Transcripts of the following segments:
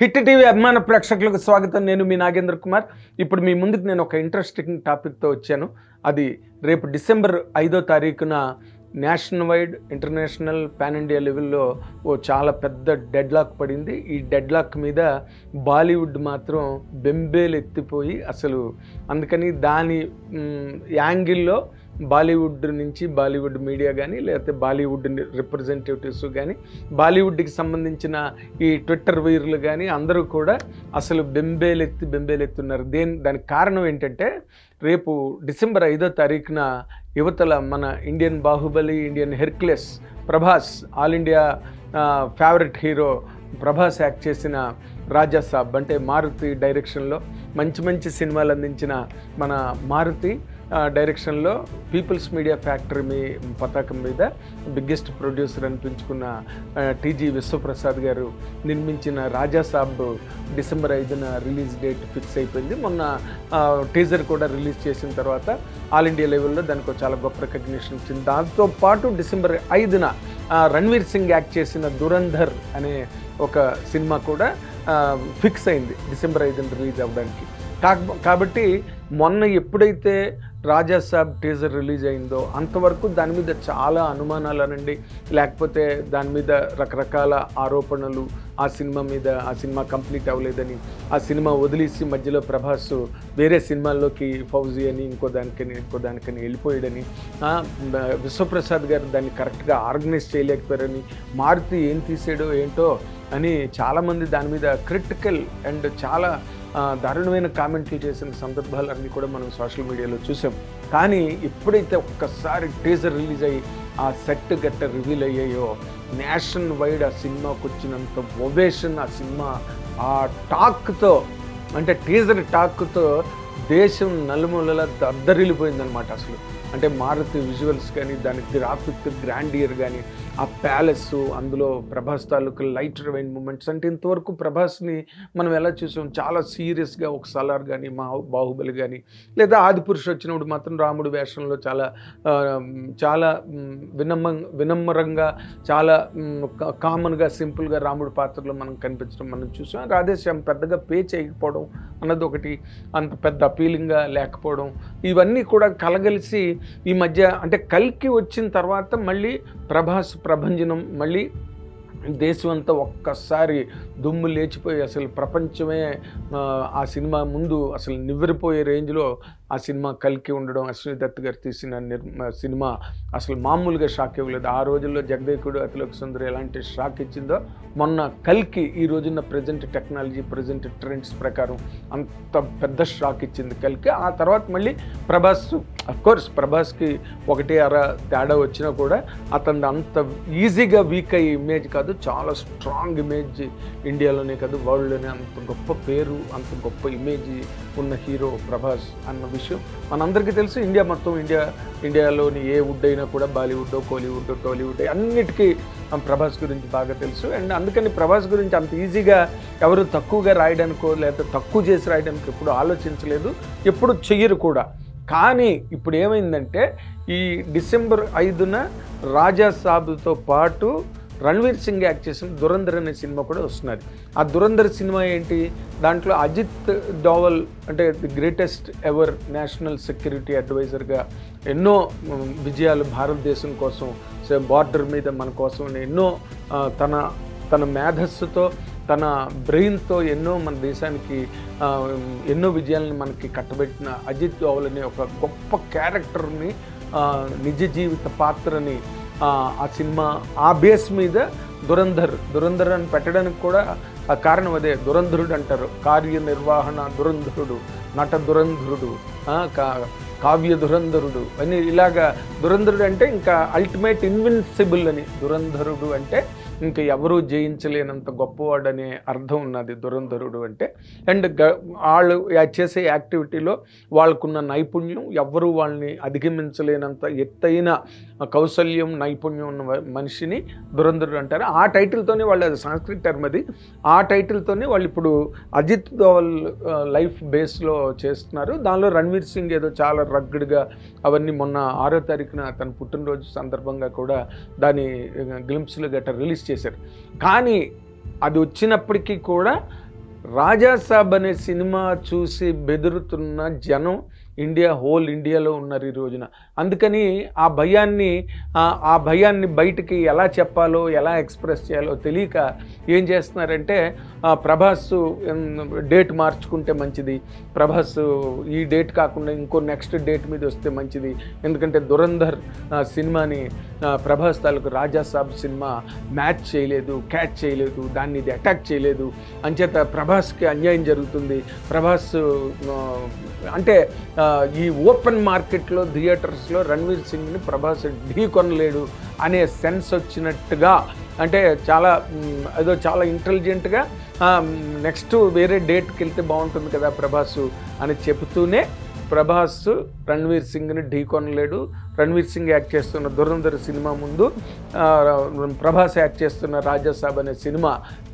Hit TV అభిమాన ప్రేక్షకులకు స్వాగతం. నేను మీ నాగేంద్ర కుమార్. ఇప్పుడు మీ ముందుకు నేను ఒక ఇంట్రెస్టింగ్ టాపిక్తో వచ్చాను. అది రేపు డిసెంబర్ 5వ తారీఖున national wide international pan India లెవెల్లో ఓ చాలా పెద్ద డెడ్లాక్ పడింది. ఈ డెడ్లాక్ మీద బాలీవుడ్ మాత్రం బెంబేలు ఎత్తిపోయి అసలు అందుకని దాని యాంగిల్లో బాలీవుడ్ నుంచి బాలీవుడ్ మీడియా కానీ లేకపోతే బాలీవుడ్ రిప్రజెంటేటివ్స్ కానీ బాలీవుడ్కి సంబంధించిన ఈ ట్విట్టర్ వీరులు కానీ అందరూ కూడా అసలు బెంబేలెత్తున్నారు. దానికి కారణం ఏంటంటే రేపు డిసెంబర్ 5వ తారీఖున యువతల మన Indian Baahubali, Indian Hercules Prabhas, all India favourite hero Prabhas act చేసిన రాజా సాబ్ అంటే మారుతి డైరెక్షన్లో మంచి సినిమాలు అందించిన మన మారుతి డైరెక్షన్లో పీపుల్స్ మీడియా ఫ్యాక్టరీ పతాకం మీద బిగ్గెస్ట్ ప్రొడ్యూసర్ అనిపించుకున్న టీజీ విశ్వప్రసాద్ గారు నిర్మించిన రాజా సాబ్ డిసెంబర్ 5న రిలీజ్ డేట్ ఫిక్స్ అయిపోయింది. మొన్న టీజర్ కూడా రిలీజ్ చేసిన తర్వాత ఆల్ ఇండియా లెవెల్లో దానికి చాలా గొప్ప రికగ్నిషన్ వచ్చింది. దాంతోపాటు డిసెంబర్ 5న రణ్వీర్ సింగ్ యాక్ట్ చేసిన దురంధర్ అనే ఒక సినిమా కూడా ఫిక్స్ అయింది డిసెంబర్ 5న రిలీజ్ అవ్వడానికి. కాబట్టి మొన్న ఎప్పుడైతే రాజా సాబ్ టీజర్ రిలీజ్ అయిందో అంతవరకు దాని మీద చాలా అనుమానాలు అనండి, లేకపోతే దాని మీద రకరకాల ఆరోపణలు, ఆ సినిమా కంప్లీట్ అవ్వలేదని, ఆ సినిమా వదిలేసి మధ్యలో ప్రభాస్ వేరే సినిమాల్లోకి ఫౌజీ అని ఇంకో దానికని వెళ్ళిపోయాడని, విశ్వప్రసాద్ గారు దాన్ని కరెక్ట్గా ఆర్గనైజ్ చేయలేకపోయారని, మారుతి ఏం తీసాడో ఏంటో అని చాలామంది దాని మీద క్రిటికల్ అండ్ చాలా దారుణమైన కామెంట్లు చేసిన సందర్భాలన్నీ కూడా మనం సోషల్ మీడియాలో చూసాం. కానీ ఎప్పుడైతే ఒక్కసారి టీజర్ రిలీజ్ అయ్యి ఆ సెట్ గట్ట రివీల్ అయ్యాయో నేషనల్ వైడ్ ఆ సినిమాకు వచ్చినంత ఒవేషన్, ఆ సినిమా ఆ టాక్తో అంటే టీజర్ టాక్తో దేశం నలుమూలలా దద్దరిల్లిపోయిందనమాట. అసలు అంటే మారుతి విజువల్స్ కానీ, దాని గ్రాఫిక్ గ్రాండియర్ కానీ, ఆ ప్యాలెస్, అందులో ప్రభాస్ తాలూకు లైట్ రివైన్ మూమెంట్స్ అంటే ఇంతవరకు ప్రభాస్ని మనం ఎలా చూసాం, చాలా సీరియస్గా ఒక సలార్ కానీ, బాహుబలి కానీ, లేదా ఆదిపురుషు వచ్చినప్పుడు మాత్రం రాముడు వేషంలో చాలా వినమ్రంగా చాలా కామన్గా సింపుల్గా రాముడు పాత్రలో మనం కనిపించడం మనం చూసాం. రాధేశ్యామ్ పెద్దగా పే చేయకపోవడం అన్నది ఒకటి, అంత పెద్ద అపీలింగ్గా లేకపోవడం, ఇవన్నీ కూడా కలగలిసి ఈ మధ్య అంటే కల్కి వచ్చిన తర్వాత మళ్ళీ ప్రభాస్ ప్రభంజనం మళ్ళీ దేశం అంతా ఒక్కసారి దుమ్ము లేచిపోయి అసలు ప్రపంచమే ఆ సినిమా ముందు అసలు నివ్వెరపోయే రేంజ్లో ఆ సినిమా కల్కి ఉండడం, అశ్విని దత్ గారు తీసిన సినిమా అసలు మామూలుగా షాక్ ఇవ్వలేదు. ఆ రోజుల్లో జగదేకుడు, అతిలోక సుందరి ఎలాంటి షాక్ ఇచ్చిందో మొన్న కల్కి ఈ రోజున్న ప్రజెంట్ టెక్నాలజీ, ప్రజెంట్ ట్రెండ్స్ ప్రకారం అంత పెద్ద షాక్ ఇచ్చింది కల్కి. ఆ తర్వాత మళ్ళీ ప్రభాస్, అఫ్కోర్స్ ప్రభాస్కి ఒకటి అర తేడా వచ్చినా కూడా అతను అంత ఈజీగా వీక్ అయ్యే ఇమేజ్ కాదు, చాలా స్ట్రాంగ్ ఇమేజ్ ఇండియాలోనే కాదు వరల్డ్లోనే. అంత గొప్ప పేరు, అంత గొప్ప ఇమేజ్ ఉన్న హీరో ప్రభాస్ అన్న విషయం మనందరికీ తెలుసు. ఇండియాలోని ఏ వుడ్ అయినా కూడా బాలీవుడ్, కోలీవుడ్, టాలీవుడ్ అన్నిటికీ ప్రభాస్ గురించి బాగా తెలుసు. అండ్ అందుకని ప్రభాస్ గురించి అంత ఈజీగా ఎవరు తక్కువగా రాయడానికో లేదా తక్కువ చేసి రాయడానికి ఎప్పుడు ఆలోచించలేదు, ఎప్పుడు చెయ్యరు కూడా. కానీ ఇప్పుడు ఏమైందంటే ఈ డిసెంబర్ 5న రాజా సాబ్తో పాటు రణ్వీర్ సింగ్ యాక్ట్ చేసిన దురంధర్ అనే సినిమా కూడా వస్తున్నది. ఆ దురంధర్ సినిమా ఏంటి, దాంట్లో అజిత్ డోవల్ అంటే the greatest ever national security అడ్వైజర్గా ఎన్నో విజయాలు భారతదేశం కోసం, బార్డర్ మీద మన కోసం ఎన్నో తన మేధస్సుతో, తన బ్రెయిన్తో ఎన్నో మన దేశానికి ఎన్నో విజయాలను మనకి కట్టబెట్టిన అజిత్ డోవల్ అనే ఒక గొప్ప క్యారెక్టర్ని, నిజ జీవిత పాత్రని ఆ సినిమా ఆ బేస్ మీద దురంధర్ అని పెట్టడానికి కూడా ఆ కారణం అదే. దురంధరుడు అంటారు, కార్యనిర్వహణ దురంధరుడు, నట దురంధరుడు, కావ్య దురంధరుడు అని ఇలాగా. దురంధరుడు అంటే ఇంకా అల్టిమేట్ ఇన్విన్సిబుల్ అని, దురంధరుడు అంటే ఇంకా ఎవరూ జయించలేనంత గొప్పవాడనే అర్థం ఉన్నది దురంధరుడు అంటే. అండ్ వాళ్ళు చేసే యాక్టివిటీలో వాళ్ళకున్న నైపుణ్యం, ఎవరు వాళ్ళని అధిగమించలేనంత ఎత్తైన కౌశల్యం, నైపుణ్యం ఉన్న మనిషిని దురంధరుడు అంటారు. ఆ టైటిల్తోనే వాళ్ళు, అది సంస్కృత టర్మ్ అది, ఆ టైటిల్తోనే వాళ్ళు ఇప్పుడు అజిత్ దోవల్ లైఫ్ బేస్లో చేస్తున్నారు. దానిలో రణ్వీర్ సింగ్ ఏదో చాలా రగ్డ్గా అవన్నీ మొన్న 6వ తారీఖున తన పుట్టినరోజు సందర్భంగా కూడా దాని గ్లింప్స్లు గట్రా రిలీజ్ చేశారు. కానీ అది వచ్చినప్పటికీ కూడా రాజా సాబ్ అనే సినిమా చూసి బెదురుతున్న జనం హోల్ ఇండియాలో ఉన్నారు ఈ రోజున. అందుకని ఆ భయాన్ని బయటికి ఎలా చెప్పాలో, ఎలా ఎక్స్ప్రెస్ చేయాలో తెలియక ఏం చేస్తున్నారంటే, ప్రభాస్ డేట్ మార్చుకుంటే మంచిది, ప్రభాస్ ఈ డేట్ కాకుండా ఇంకో నెక్స్ట్ డేట్ మీద వస్తే మంచిది, ఎందుకంటే దురంధర్ సినిమాని ప్రభాస్ తాలూకు రాజా సాబ్ సినిమా మ్యాచ్ చేయలేదు, క్యాచ్ చేయలేదు, దాన్ని ఇది అటాక్ చేయలేదు, అంచేత ప్రభాస్కి అన్యాయం జరుగుతుంది, ప్రభాస్ అంటే ఈ ఓపెన్ మార్కెట్లో థియేటర్స్లో రణ్వీర్ సింగ్ని ప్రభాస్ ఢీ కొనలేడు అనే సెన్స్ వచ్చినట్టుగా, అంటే చాలా ఇంటెలిజెంట్గా నెక్స్ట్ వేరే డేట్కి వెళ్తే బాగుంటుంది కదా ప్రభాస్ అని చెబుతూనే ప్రభాస్ రణ్వీర్ సింగ్ని ఢీ కొనలేడు. రణ్వీర్ సింగ్ యాక్ట్ చేస్తున్న దురంధర్ సినిమా ముందు ప్రభాస్ యాక్ట్ చేస్తున్న రాజా సాబ్ అనే సినిమా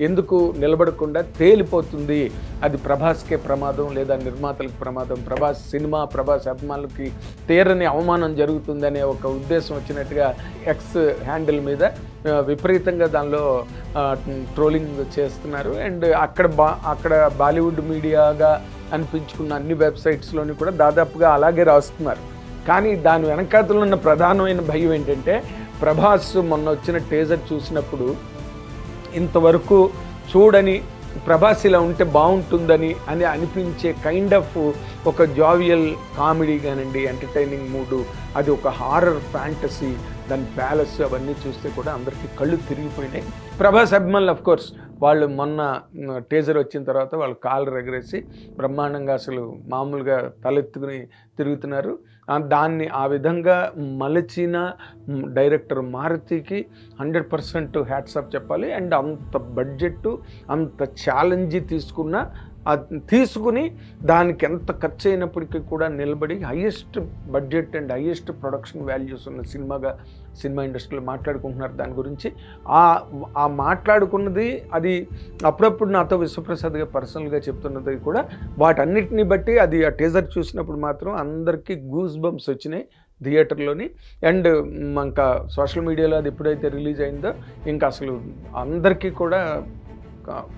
ఎందుకు నిలబడకుండా తేలిపోతుంది, అది ప్రభాస్కే ప్రమాదం లేదా నిర్మాతలకు ప్రమాదం, ప్రభాస్ అభిమానులకి తీరని అవమానం జరుగుతుందనే ఒక ఉద్దేశం వచ్చినట్టుగా ఎక్స్ హ్యాండిల్ మీద విపరీతంగా దానిలో ట్రోలింగ్ చేస్తున్నారు. అండ్ అక్కడ బాలీవుడ్ మీడియాగా అనిపించుకున్న అన్ని వెబ్సైట్స్లోని కూడా దాదాపుగా అలాగే రాస్తున్నారు. కానీ దాని వెనకాతలో ఉన్న ప్రధానమైన భయం ఏంటంటే, ప్రభాస్ మొన్న వచ్చిన టీజర్ చూసినప్పుడు ఇంతవరకు చూడని ప్రభాస్ ఇలా ఉంటే బాగుంటుందని అనిపించే కైండ్ ఆఫ్ ఒక జావియల్ కామెడీ కానండి, ఎంటర్టైనింగ్ మూడు, అది ఒక హారర్ ఫ్యాంటసీ, దాని ప్యాలెస్ అవన్నీ చూస్తే కూడా అందరికీ కళ్ళు తిరిగిపోయినాయి. ప్రభాస్ అభిమానులు అఫ్ కోర్స్ వాళ్ళు మొన్న టీజర్ వచ్చిన తర్వాత వాళ్ళు కాళ్ళు ఎగరేసి బ్రహ్మాండంగా అసలు మామూలుగా తలెత్తుకుని తిరుగుతున్నారు. దాన్ని ఆ విధంగా మలచిన డైరెక్టర్ మారుతికి 100% హ్యాట్సాప్ చెప్పాలి. అండ్ అంత బడ్జెట్, అంత ఛాలెంజ్ తీసుకుని దానికి ఎంత ఖర్చు అయినప్పటికీ కూడా నిలబడి highest budget and highest production values ఉన్న సినిమా ఇండస్ట్రీలో మాట్లాడుకుంటున్నారు. దాని గురించి ఆ మాట్లాడుకున్నది అది అప్పుడప్పుడు నాతో విశ్వప్రసాద్గా పర్సనల్గా చెప్తున్నది కూడా, వాటన్నిటిని బట్టి అది ఆ టీజర్ చూసినప్పుడు మాత్రం అందరికీ గూస్ బంప్స్ వచ్చినాయి థియేటర్లోని. అండ్ ఇంకా సోషల్ మీడియాలో అది ఎప్పుడైతే రిలీజ్ అయిందో ఇంకా అసలు అందరికీ కూడా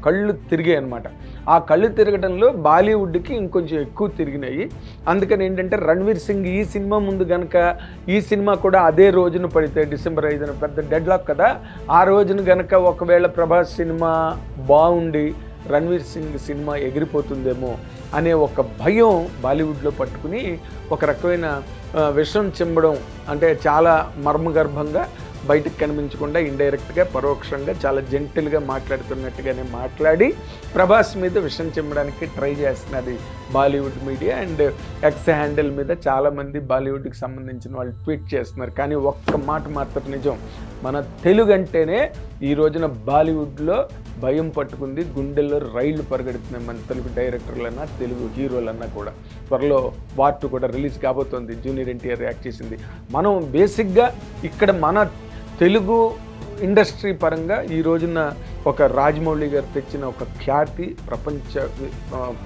కళ్ళు తిరిగాయి అన్నమాట. ఆ కళ్ళు తిరగడంలో బాలీవుడ్కి ఇంకొంచెం ఎక్కువ తిరిగినాయి. అందుకని ఏంటంటే రణ్వీర్ సింగ్ ఈ సినిమా ముందు కనుక ఈ సినిమా కూడా అదే రోజున పడితే డిసెంబర్ 5న పెద్ద డెడ్ లాక్ కదా, ఆ రోజున కనుక ఒకవేళ ప్రభాస్ సినిమా బాగుండి రణ్వీర్ సింగ్ సినిమా ఎగిరిపోతుందేమో అనే ఒక భయం బాలీవుడ్లో పట్టుకుని ఒక రకమైన విషం చిమ్మడం, అంటే చాలా మర్మగర్భంగా బయటకు కనిపించకుండా ఇండైరెక్ట్గా పరోక్షంగా చాలా జెంటిల్గా మాట్లాడుతున్నట్టుగానే మాట్లాడి ప్రభాస్ మీద విషం చిమ్మడానికి ట్రై చేస్తున్నది Bollywood media. And X handle మీద చాలామంది బాలీవుడ్కి సంబంధించిన వాళ్ళు ట్వీట్ చేస్తున్నారు. కానీ ఒక్క మాట మాత్రం నిజం, మన తెలుగు అంటేనే ఈ రోజున బాలీవుడ్లో భయం పట్టుకుంది, గుండెల్లో రైళ్లు పరిగెడుతున్నాయి మన తెలుగు డైరెక్టర్లన్నా తెలుగు హీరోలన్నా కూడా. త్వరలో వార్ 2 కూడా రిలీజ్ కాబోతోంది, జూనియర్ ఎన్టీఆర్ యాక్ట్ చేసింది. మనం బేసిక్గా ఇక్కడ మన తెలుగు ఇండస్ట్రీ పరంగా ఈ రోజున ఒక రాజమౌళి గారు తెచ్చిన ఒక ఖ్యాతి,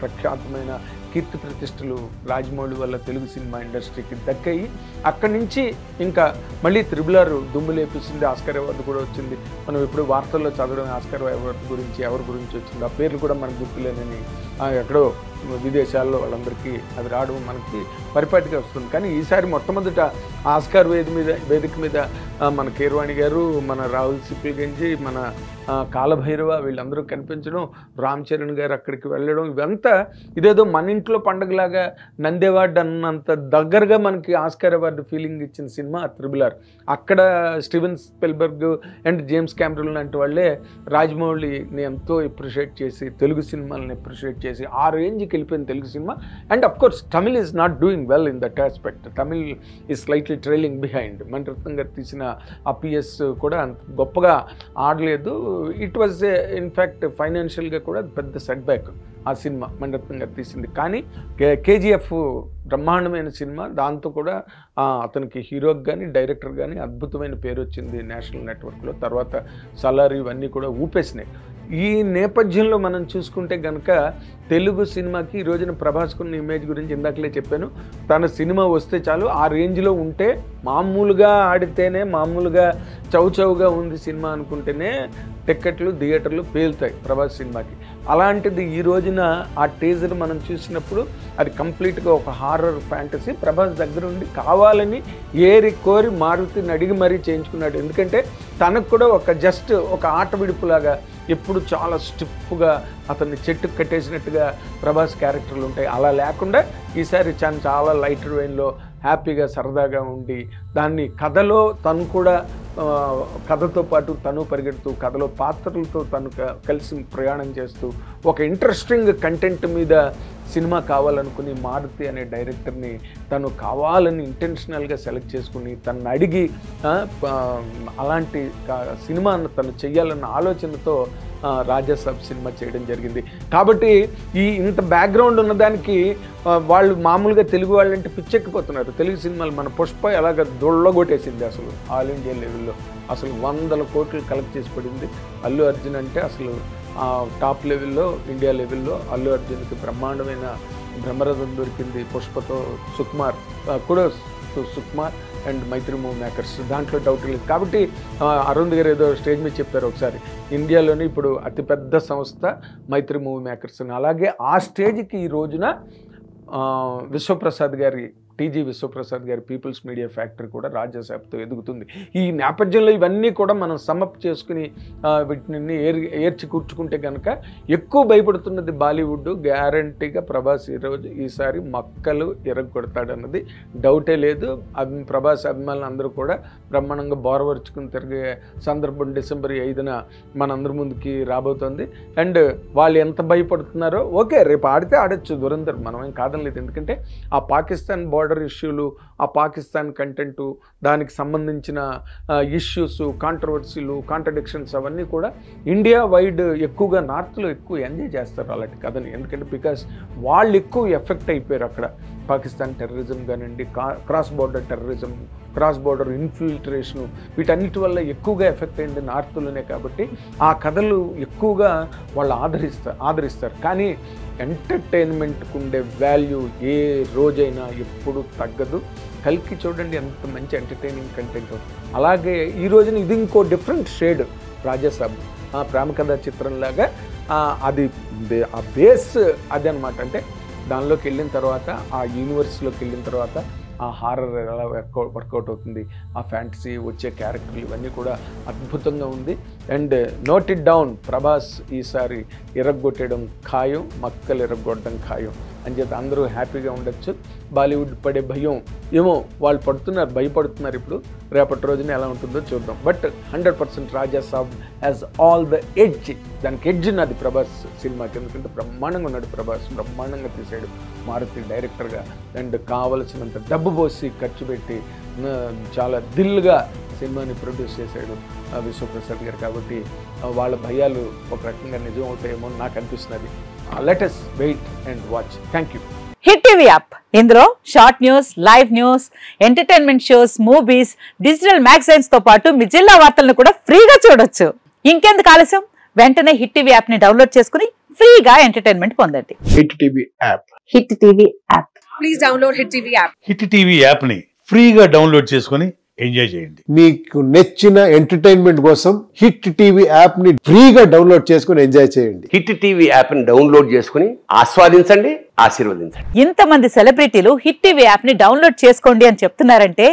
ప్రఖ్యాతమైన కీర్తి ప్రతిష్టలు రాజమౌళి వల్ల తెలుగు సినిమా ఇండస్ట్రీకి దక్కాయి. అక్కడి నుంచి ఇంకా మళ్ళీ త్రిబుల్ దుమ్ము లేపిస్తుంది, ఆస్కార్ అవార్డు కూడా వచ్చింది. మనం ఇప్పుడు వార్తల్లో చదవడం ఆస్కార్ అవార్డు గురించి ఎవరి గురించి వచ్చింది, ఆ పేర్లు కూడా మనకు గుర్తులేనని ఎక్కడో విదేశాల్లో వాళ్ళందరికీ అది రావడం మనకి పరిపాటిగా వస్తుంది. కానీ ఈసారి మొట్టమొదట ఆస్కార్ వేదిక మీద మన కీరవాణి గారు, మన రాహుల్ సిప్పిగంజి, మన కాలభైరవ వీళ్ళందరూ కనిపించడం, రామ్ చరణ్ గారు అక్కడికి వెళ్ళడం, ఇదంతా ఇదేదో మన ఇంట్లో పండగలాగా నంది అవార్డు అన్నంత దగ్గరగా మనకి ఆస్కార్ అవార్డు ఫీలింగ్ ఇచ్చిన సినిమా త్రిబుల్ ఆర్. అక్కడ Steven Spielberg and James Cameroon లాంటి వాళ్ళే రాజమౌళిని ఎంతో అప్రిషియేట్ చేసి, తెలుగు సినిమాలను అప్రిషియేట్ చేసి ఆ రేంజ్కి వెళ్ళిపోయిన తెలుగు సినిమా. And of course Tamil is not doing well in that aspect, Tamil is slightly trailing behind. Mani Ratnam గారు తీసిన ఆ పిఎస్ కూడా అంత గొప్పగా ఆడలేదు. ఇట్ వాజ్ ఇన్ఫ్యాక్ట్ ఫైనాన్షియల్గా కూడా పెద్ద సెట్ బ్యాక్ ఆ సినిమా మణిరత్నం గారు తీసింది. కానీ కేజీఎఫ్ బ్రహ్మాండమైన సినిమా, దాంతో కూడా అతనికి హీరోకి కానీ డైరెక్టర్ కానీ అద్భుతమైన పేరు వచ్చింది నేషనల్ నెట్వర్క్లో. తర్వాత సలార్ ఇవన్నీ కూడా ఊపేసినాయి. ఈ నేపథ్యంలో మనం చూసుకుంటే కనుక తెలుగు సినిమాకి ఈ రోజున ప్రభాస్కున్న ఇమేజ్ గురించి ఇందాకలే చెప్పాను. తన సినిమా వస్తే చాలు ఆ రేంజ్లో ఉంటే, మామూలుగా ఆడితేనే, మామూలుగా చౌచౌగా ఉంది సినిమా అనుకుంటేనే టిక్కెట్లు థియేటర్లు పేలుతాయి ప్రభాస్ సినిమాకి. అలాంటిది ఈ రోజున ఆ టీజర్ మనం చూసినప్పుడు అది కంప్లీట్గా ఒక హారర్ ఫ్యాంటసీ. ప్రభాస్ దగ్గర ఉండి కావాలని ఏరి కోరి మారుతిని అడిగి మరీ చేయించుకున్నాడు. ఎందుకంటే తనకు కూడా ఒక జస్ట్ ఒక ఆట విడుపులాగా ఎప్పుడు చాలా స్టిఫ్గా అతన్ని చెట్టుకు కట్టేసినట్టుగా ప్రభాస్ క్యారెక్టర్లు ఉంటాయి. అలా లేకుండా ఈసారి చాలా లైటర్ వెయిన్లో హ్యాపీగా సరదాగా ఉండి, దాన్ని కథలో తను కూడా కథతో పాటు తను పరిగెడుతూ, కథలో పాత్రలతో తను కలిసి ప్రయాణం చేస్తూ ఒక ఇంట్రెస్టింగ్ కంటెంట్ మీద సినిమా కావాలనుకుని మారుతి అనే డైరెక్టర్ని తను కావాలని ఇంటెన్షనల్గా సెలెక్ట్ చేసుకుని తను అడిగి అలాంటి సినిమాను తను చెయ్యాలన్న ఆలోచనతో రాజాసాబ్ సినిమా చేయడం జరిగింది. కాబట్టి ఇంత బ్యాక్గ్రౌండ్ ఉన్నదానికి వాళ్ళు మామూలుగా తెలుగు వాళ్ళంటే పిచ్చెక్కిపోతున్నారు. తెలుగు సినిమాలు మన పుష్ప ఎలాగ దొళ్ళగొట్టేసింది అసలు ఆల్ ఇండియా లెవెల్లో. అసలు 100 కోట్లు కలెక్ట్ చేసి పడింది. అల్లు అర్జున్ అంటే అసలు టాప్ లెవెల్లో, ఇండియా లెవెల్లో అల్లు అర్జున్కి బ్రహ్మాండమైన బ్రహ్మరథం దొరికింది. పుష్పతో సుకుమార్ కూడా, Sukumar and Mythri movie makers, దాంట్లో డౌట్ లేదు. కాబట్టి అరుణ్ గారు ఏదో స్టేజ్ మీద చెప్పారు ఒకసారి, ఇండియాలోనే ఇప్పుడు అతిపెద్ద సంస్థ మైత్రి మూవీ మేకర్స్ అని. అలాగే ఆ స్టేజ్కి ఈ రోజున విశ్వప్రసాద్ గారి, టీజీ విశ్వప్రసాద్ గారి పీపుల్స్ మీడియా ఫ్యాక్టరీ కూడా రాజాసాబ్తో ఎదుగుతుంది. ఈ నేపథ్యంలో ఇవన్నీ కూడా మనం సమప్ చేసుకుని వీటిని ఏర్చి కూర్చుకుంటే కనుక ఎక్కువ భయపడుతున్నది బాలీవుడ్. గ్యారంటీగా ప్రభాస్ ఈసారి మక్కలు ఎరగొడతాడన్నది డౌటే లేదు. ప్రభాస్ అభిమానులు అందరూ కూడా బ్రహ్మాండంగా బోరవరుచుకుని తిరిగే సందర్భం డిసెంబర్ 5న మనందరి ముందుకి రాబోతోంది. అండ్ వాళ్ళు ఎంత భయపడుతున్నారో, ఓకే రేపు ఆడితే ఆడొచ్చు దురంధర్, మనం ఏం కాదనలేదు. ఎందుకంటే ఆ పాకిస్తాన్ బార్డర్ ఇష్యూలు, ఆ పాకిస్తాన్ కంటెంటు, దానికి సంబంధించిన ఇష్యూస్, కాంట్రవర్సీలు, కాంట్రడిక్షన్స్ అవన్నీ కూడా ఇండియా వైడ్ ఎక్కువగా నార్త్లో ఎక్కువ ఎంజాయ్ చేస్తారు అలాంటి కథని. ఎందుకంటే బికాస్ వాళ్ళు ఎక్కువ ఎఫెక్ట్ అయిపోయారు అక్కడ. పాకిస్తాన్ టెర్రరిజం కానివ్వండి, cross border terrorism, cross border infiltration, వీటన్నిటి వల్ల ఎక్కువగా ఎఫెక్ట్ అయింది నార్త్లోనే. కాబట్టి ఆ కథలు ఎక్కువగా వాళ్ళు ఆదరిస్తారు. కానీ ఎంటర్టైన్మెంట్కు ఉండే వాల్యూ ఏ రోజైనా ఎప్పుడు తగ్గదు. కల్కి చూడండి ఎంత మంచి ఎంటర్టైనింగ్ కంటెంట్. అలాగే ఈ రోజున ఇది ఇంకో డిఫరెంట్ షేడ్. రాజాసాబ్ ప్రేమ కథా చిత్రంలాగా అది ఆ బేస్ అది అనమాట. అంటే దానిలోకి వెళ్ళిన తర్వాత, ఆ యూనివర్స్లోకి వెళ్ళిన తర్వాత ఆ హారర్ ఎలా వర్కౌట్ అవుతుంది, ఆ ఫ్యాంటసీ వచ్చే క్యారెక్టర్లు ఇవన్నీ కూడా అద్భుతంగా ఉంది. And note it down, Prabhas ఈసారి ఎరగొట్టడం ఖాయం, మక్కలు ఎరగొట్టడం ఖాయం అని చెప్పి అందరూ హ్యాపీగా ఉండొచ్చు. బాలీవుడ్ పడే భయం ఏమో వాళ్ళు భయపడుతున్నారు. ఇప్పుడు రేపటి రోజున ఎలా ఉంటుందో చూద్దాం. But 100% Raja Saab has all the edge. దానికి ఎడ్జ్ ఉన్నది ప్రభాస్ సినిమాకి. ఎందుకంటే బ్రహ్మాండంగా ఉన్నాడు ప్రభాస్, బ్రహ్మాండంగా తీసాడు మారుతి డైరెక్టర్గా. అండ్ కావలసినంత డబ్బు పోసి ఖర్చు పెట్టి చాలా దిల్గా సినిమాని ప్రొడ్యూస్ చేశాడు విశ్వప్రసాద్ గారు. కాబట్టి వాళ్ళ భయాలు ఒక రకంగా నిజం అవుతాయేమో నాకు అనిపిస్తున్నది. Let us wait and watch. Thank you. Hit TV app, ఇందులో short news, live news, entertainment shows, movies, digital magazines తో పాటు మీ జిల్లా వార్తలను కూడా ఫ్రీగా చూడొచ్చు. ఇంకెందుకు ఆలస్యం, వెంటనే హిట్ టీవీ యాప్ ని డౌన్లోడ్ చేసుకుని ఫ్రీగా ఎంటర్టైన్మెంట్ పొందండి. Hit TV app. Hit TV app. Please download hit TV app. Hit TV app ని ఫ్రీగా డౌన్లోడ్ చేసుకుని ఎంజాయ్ చేయండి. మీకు నచ్చిన ఎంటర్టైన్మెంట్ కోసం హిట్ టీవీ యాప్ ని ఫ్రీగా డౌన్లోడ్ చేసుకుని ఎంజాయ్ చేయండి. హిట్ టీవీ యాప్ ని డౌన్లోడ్ చేసుకుని ఆస్వాదించండి, ఆశీర్వదించండి. ఇంతమంది సెలబ్రిటీలు హిట్ టీవీ యాప్ ని డౌన్లోడ్ చేసుకోండి అని చెప్తున్నారంటే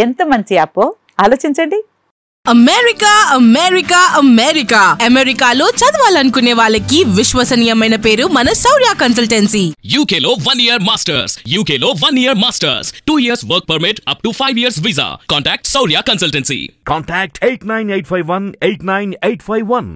ఎంత మంచి యాప్ ఆలోచించండి. అమెరికా అమెరికా అమెరికా అమెరికాలో చదవాలనుకునే వాళ్ళకి విశ్వసనీయమైన పేరు మన శౌర్య కన్సల్టెన్సీ. UK లో 1 year masters, UK లో 1 year masters, 2 years work permit up to 5 years visa. Contact Saurya Consultancy. Contact 89851 89851.